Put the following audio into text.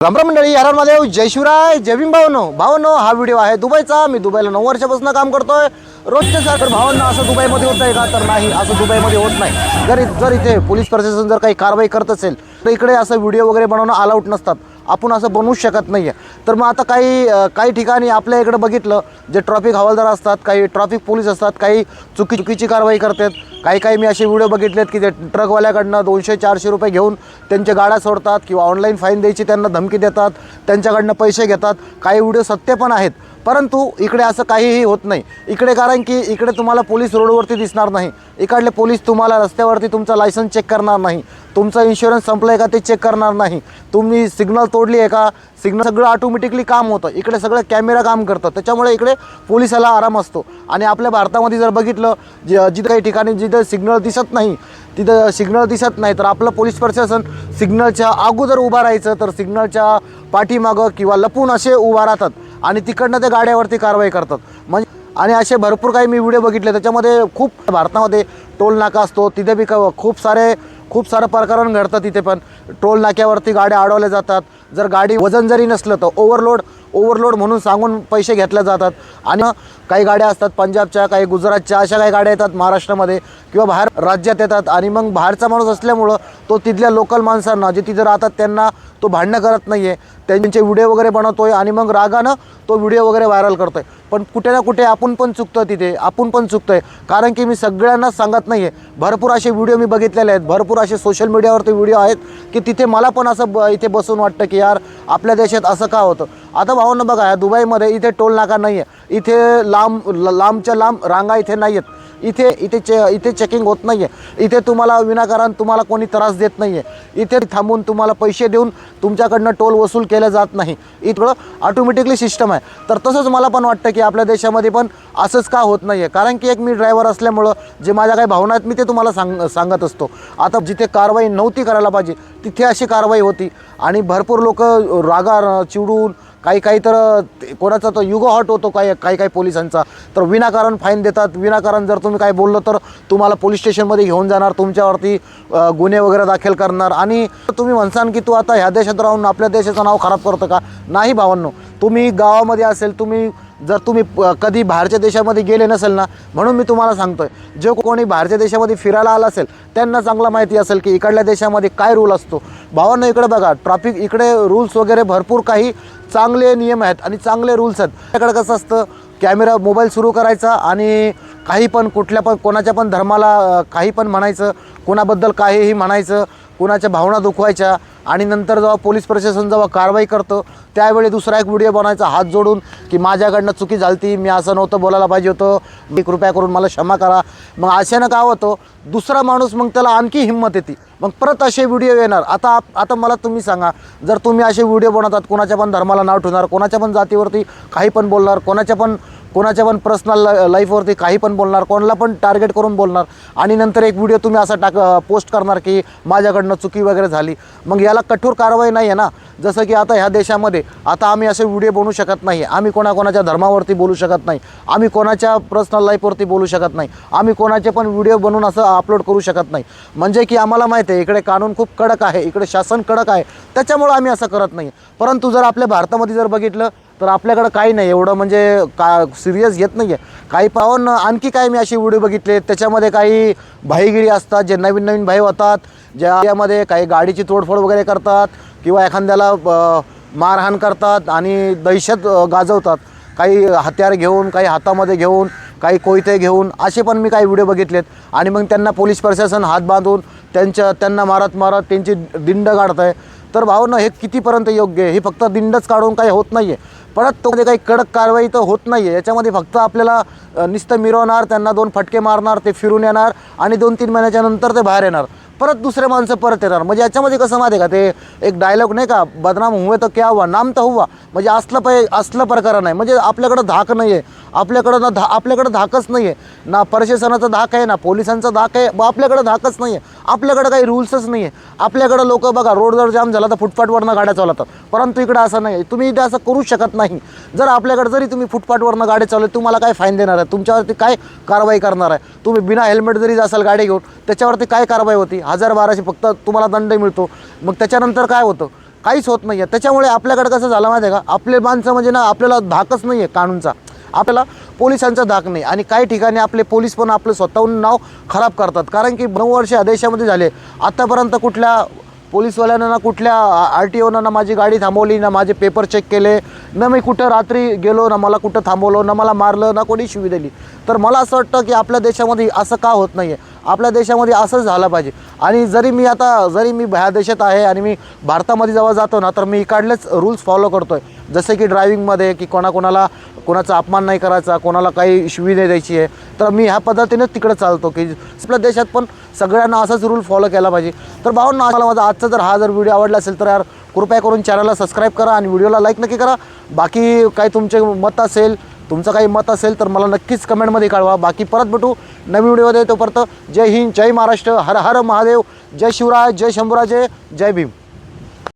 रामराम मंडळी, हर महादेव, जय शिवराय, जय भीम. भावनो हा व्हिडिओ आहे दुबईचा. मी दुबईला 9 वर्षापासून काम करतोय. रोजच्या सारखं भावांना असं दुबईमध्ये होत आहे का? तर नाही, असं दुबईमध्ये होत नाही. जर इथे पोलीस प्रशासन जर काही कारवाई करत असेल तर इकडे असं व्हिडिओ वगैरे बनवणं अलाउड नसतात. आपण असं बनवूच शकत नाही आहे. तर मग आता काही ठिकाणी आपल्या इकडे बघितलं, जे ट्रॅफिक हवालदार असतात, काही ट्रॅफिक पोलीस असतात, काही चुकीची कारवाई करतात. काही मी असे व्हिडिओ बघितलेत की ते ट्रकवाल्याकडनं 200-400 रुपये घेऊन त्यांच्या गाड्या सोडतात किंवा ऑनलाईन फाईन द्यायची त्यांना धमकी देतात, त्यांच्याकडनं पैसे घेतात. काही व्हिडिओ सत्य पण आहेत, परंतु इकडे असं काहीही होत नाही इकडे. कारण की इकडे तुम्हाला पोलीस रोडवरती दिसणार नाही. इकडले पोलीस तुम्हाला रस्त्यावरती तुमचा लायसन्स चेक करणार नाही, तुमचा इन्शुरन्स संपला आहे का ते चेक करणार नाही, तुम्ही सिग्नल तोडली आहे का, सिग्नल सगळं ऑटोमॅटिकली काम होतं. इकडे सगळं कॅमेरा काम करतं, त्याच्यामुळे इकडे पोलिसाला आराम असतो. आणि आपल्या भारतामध्ये जर बघितलं, जिथं काही ठिकाणी जिथं सिग्नल दिसत नाही, तिथं सिग्नल दिसत नाही तर आपलं पोलीस प्रशासन सिग्नलच्या अगोदर उभा राहायचं, तर सिग्नलच्या पाठीमागं किंवा लपून असे उभा राहतात आणि तिकडनं ते गाड्यावरती कारवाई करतात. म्हणजे आणि असे भरपूर काही मी व्हिडिओ बघितले. त्याच्यामध्ये खूप भारतामध्ये टोल नाका असतो, तिथे बी खूप सारं प्रकरण घडतं. तिथे पण टोल नाक्यावरती गाड्या अडवल्या जातात. जर गाडी वजन जरी नसलं तर ओव्हरलोड म्हणून सांगून पैसे घेतले जातात. आणि काही गाड्या असतात पंजाबच्या, काही गुजरातच्या, अशा काही गाड्या येतात महाराष्ट्रामध्ये किंवा बाहेर राज्यात येतात. आणि मग बाहेरचा माणूस असल्यामुळं तो तिथल्या लोकल माणसांना जे तिथं राहतात त्यांना तो भांडणं करत नाही आहे, त्यांचे व्हिडिओ वगैरे बनवतोय आणि मग रागानं तो व्हिडिओ वगैरे व्हायरल करतोय. पण कुठे ना कुठे आपण पण चुकतोय. कारण की मी सगळ्यांनाच सांगत नाही आहे. भरपूर असे व्हिडिओ मी बघितलेले आहेत, भरपूर असे सोशल मीडियावरती व्हिडिओ आहेत की तिथे मला पण असं इथे बसून वाटतं की यार आपल्या देशात असं का होतं. आता भावांना बघा, या दुबईमध्ये इथे टोल नाका नाही आहे, इथे लांबच्या लांब रांगा इथे नाही आहेत, इथे चेकिंग होत नाही आहे, इथे तुम्हाला विनाकारण तुम्हाला कोणी त्रास देत नाही आहे, इथे थांबून तुम्हाला पैसे देऊन तुमच्याकडनं टोल वसूल केलं जात नाही. इथं ऑटोमॅटिकली सिस्टम आहे. तर तसंच मला पण वाटतं की आपल्या देशामध्ये पण असंच का होत नाही आहे. कारण की एक मी ड्रायव्हर असल्यामुळं जे माझ्या काही भावना आहेत मी ते तुम्हाला सांगत असतो. आता जिथे कारवाई नव्हती करायला पाहिजे तिथे अशी कारवाई होती आणि भरपूर लोक रागा चिडून काही तर कोणाचा तो युगो हॉट होतो काही पोलिसांचा, तर विनाकारण फाईन देतात. विनाकारण जर तुम्ही काय बोललं तर तुम्हाला पोलीस स्टेशनमध्ये घेऊन जाणार, तुमच्यावरती गुन्हे वगैरे दाखल करणार. आणि तुम्ही म्हणसान की तू आता ह्या देशात राहून आपल्या देशाचं नाव खराब करतं का? नाही भावांनो, तुम्ही गावामध्ये असेल, जर तुम्ही कधी बाहेरच्या देशामध्ये गेले नसेल ना, म्हणून मी तुम्हाला सांगतोय, जे कोणी बाहेरच्या देशामध्ये फिरायला आला असेल त्यांना चांगला माहिती असेल की इकडल्या देशामध्ये काय रूल असतो. भावांनो, इकडे बघा, ट्रॅफिक इकडे रूल्स वगैरे भरपूर काही चांगले नियम आहेत आणि चांगले रूल्स आहेत. त्याकडे कसं असतं, कॅमेरा मोबाईल सुरू करायचा आणि काही पण कोणाच्या पण धर्माला काही पण म्हणायचं, कोणाबद्दल काहीही म्हणायचं, कोणाच्या भावना दुखवायच्या. आणि नंतर जेव्हा पोलीस प्रशासन जेव्हा कारवाई करतो त्यावेळी दुसरा एक व्हिडिओ बनवायचा हात जोडून की माझ्याकडनं चुकी झाली, मी असं नव्हतं बोलायला पाहिजे होतं, मी कृपया करून मला क्षमा करा. मग अशानं काय होतं, दुसरा माणूस मग त्याला आणखी हिंमत येते, मग परत असे व्हिडिओ येणार. आता मला तुम्ही सांगा, जर तुम्ही असे व्हिडिओ बनवतात, कोणाच्या पण धर्माला नाव ठेवणार, कोणाच्या पण जातीवरती काही पण बोलणार, कोणाच्या पण पर्सनल लाईफवरती काही पण बोलणार, कोणाला पण टार्गेट करून बोलणार आणि नंतर एक व्हिडिओ तुम्ही असा पोस्ट करणार की माझ्याकडनं चुकी वगैरे झाली, मग याला कठोर कारवाई नाही आहे ना. जसं की आता ह्या देशामध्ये आता आम्ही असे व्हिडिओ बनवू शकत नाही, आम्ही कोणाच्या धर्मावरती बोलू शकत नाही, आम्ही कोणाच्या पर्सनल लाईफवरती बोलू शकत नाही, आम्ही कोणाचे पण व्हिडिओ बनवून असं अपलोड करू शकत नाही. म्हणजे की आम्हाला माहिती आहे इकडे कानून खूप कडक आहे, इकडे शासन कडक आहे, त्याच्यामुळं आम्ही असं करत नाही. परंतु जर आपल्या भारतामध्ये जर बघितलं तर आपल्याकडं काही नाही एवढं, म्हणजे सिरियस घेत नाही आहे. काही पाहून आणखी काय मी असे व्हिडिओ बघितले, त्याच्यामध्ये काही भाईगिरी असतात, जे नवीन भाई होतात, ज्यामध्ये काही गाडीची तोडफोड वगैरे करतात किंवा एखाद्याला मारहाण करतात आणि दहशत गाजवतात, काही हत्यार घेऊन, काही हातामध्ये घेऊन, काही कोयते घेऊन, असे पण मी काही व्हिडिओ बघितलेत. आणि मग त्यांना पोलीस प्रशासन हात बांधून त्यांना मारत त्यांची दिंड काढत आहे. तर भावना हे कितीपर्यंत योग्य आहे? हे फक्त दिंडच काढून काही होत नाही आहे, परत तो काही कडक कारवाई तर होत नाही आहे. याच्यामध्ये फक्त आपल्याला नुसतं मिरवणार, त्यांना 2 फटके मारणार, ते फिरून येणार आणि 2-3 महिन्याच्या नंतर ते बाहेर येणार, परत दुसरे माणसं परत येणार. म्हणजे याच्यामध्ये कसं माहिती आहे का, ते एक डायलॉग नाही का, बदनाम हुए तर क्या हुआ, नाम तर हुआ. म्हणजे असलं प्रकरण आहे. म्हणजे आपल्याकडं धाक नाही आहे, आपल्याकडं धाकच नाही आहे ना, प्रशासनाचा धाक आहे ना, पोलिसांचा धाक आहे, आपल्याकडं धाकच नाही आहे, आपल्याकडं काही रूल्सच नाही आहे. आपल्याकडं लोक बघा, रोड जर जाम झाला तर फुटपाथवरनं गाड्या चालवतात, परंतु इकडं असं नाही आहे. तुम्ही इथे असं करू शकत नाही. जर आपल्याकडे जरी तुम्ही फुटपाथवरनं गाडी चालवली, तुम्हाला काय फाईन देणार आहे, तुमच्यावरती काय कारवाई करणार आहे? तुम्ही बिना हेल्मेट जरी जासाल गाडी घेऊन, त्याच्यावरती काय कारवाई होती? 1000-1200 फक्त तुम्हाला दंड मिळतो. मग त्याच्यानंतर काय होतं? काहीच होत नाही आहे. त्याच्यामुळे आपल्याकडे कसं झालं माहिती आहे का, आपले माणसं म्हणजे ना आपल्याला धाकच नाही आहे कानूनचा, आपल्याला पोलिसांचा धाक नाही. आणि काही ठिकाणी आपले पोलीस पण आपलं स्वतःहून नाव खराब करतात. कारण की 9 वर्ष या देशामध्ये झाले, आत्तापर्यंत कुठल्या पोलीसवाल्यानं ना कुठल्या RTOनं ना माझी गाडी थांबवली, ना माझे पेपर चेक केले, ना मी कुठं रात्री गेलो, ना मला कुठं थांबवलं, ना मला मारलं, ना कोणी शिवी दिली. तर मला असं वाटतं की आपल्या देशामध्ये असं का होत नाही आहे, आपल्या देशामध्ये असंच झालं पाहिजे. आणि जरी मी ह्या देशात आहे आणि मी भारतामध्ये जेव्हा जातो ना, तर मी इकडलेच रूल्स फॉलो करतो आहे. जसे की ड्रायव्हिंगमध्ये की कोणाचा अपमान नाही करायचा, कोणाला काही शिवी नाही द्यायची आहे. तर मी ह्या पद्धतीनेच तिकडे चालतो की आपल्या देशात पण सगळ्यांना असाच रूल फॉलो केला पाहिजे. तर भावांनो, मला माझा आजचा जर व्हिडिओ आवडला असेल तर यार कृपया करून चॅनलला सबस्क्राईब करा आणि व्हिडिओला लाईक नक्की करा. बाकी काही तुमचं काही मत असेल तर मला नक्कीच कमेंटमध्ये कळवा. बाकी परत भेटू नवीन व्हिडिओमध्ये. तोपर्यंत जय हिंद, जय महाराष्ट्र, हर हर महादेव, जय शिवराय, जय शंभूराजे, जय भीम.